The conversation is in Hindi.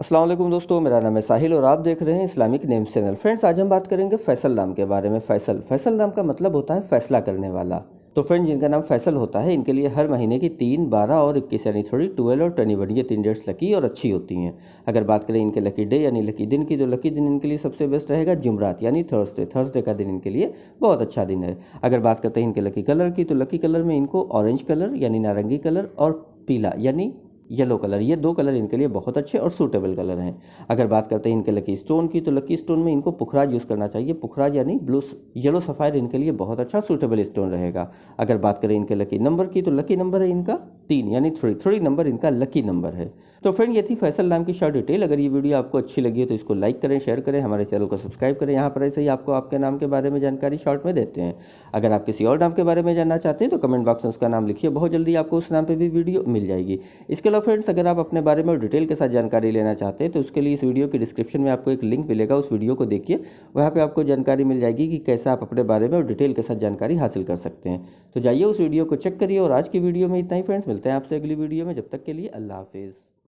अस्सलाम वालेकुम दोस्तों, मेरा नाम है साहिल और आप देख रहे हैं इस्लामिक नेम चैनल। फ्रेंड्स, आज हम बात करेंगे फैसल नाम के बारे में। फैसल नाम का मतलब होता है फैसला करने वाला। तो फ्रेंड्स, जिनका नाम फैसल होता है इनके लिए हर महीने की 3, 12 और 21 यानी 12 और 21 ये 3 डेट्स लकी और अच्छी होती हैं। अगर बात करें इनके लकी डे यानी लकी दिन की, तो लकी दिन इनके लिए सबसे बेस्ट रहेगा जुमरात यानी थर्सडे का दिन इनके लिए बहुत अच्छा दिन है। अगर बात करते हैं इनके लकी कलर की, तो लकी कलर में इनको ऑरेंज कलर यानी नारंगी कलर और पीला यानी येलो कलर, ये 2 कलर इनके लिए बहुत अच्छे और सूटेबल कलर हैं। अगर बात करते हैं इनके लकी स्टोन की, तो लकी स्टोन में इनको पुखराज यूज़ करना चाहिए। पुखराज यानी ब्लू येलो सफ़ायर इनके लिए बहुत अच्छा सूटेबल स्टोन रहेगा। अगर बात करें इनके लकी नंबर की, तो लकी नंबर है इनका 3 यानी 3 नंबर इनका लकी नंबर है। तो फ्रेंड, ये थी फैसल नाम की शॉर्ट डिटेल। अगर ये वीडियो आपको अच्छी लगी है तो इसको लाइक करें, शेयर करें, हमारे चैनल को सब्सक्राइब करें। यहाँ पर ऐसे ही आपको आपके नाम के बारे में जानकारी शॉर्ट में देते हैं। अगर आप किसी और नाम के बारे में जानना चाहते हैं तो कमेंट बॉक्स में उसका नाम लिखिए, बहुत जल्दी आपको उस नाम पर भी वीडियो मिल जाएगी। इसके अलावा फ्रेंड्स, अगर आप अपने बारे में डिटेल के साथ जानकारी लेना चाहते हैं तो उसके लिए इस वीडियो की डिस्क्रिप्शन में आपको एक लिंक मिलेगा, उस वीडियो को देखिए। वहाँ पे आपको जानकारी मिल जाएगी कि कैसे आप अपने बारे में और डिटेल के साथ जानकारी हासिल कर सकते हैं। तो जाइए उस वीडियो को चेक करिए। और आज की वीडियो में इतना ही फ्रेंड्स, मिलते हैं आपसे अगली वीडियो में। जब तक के लिए अल्लाह हाफिज़।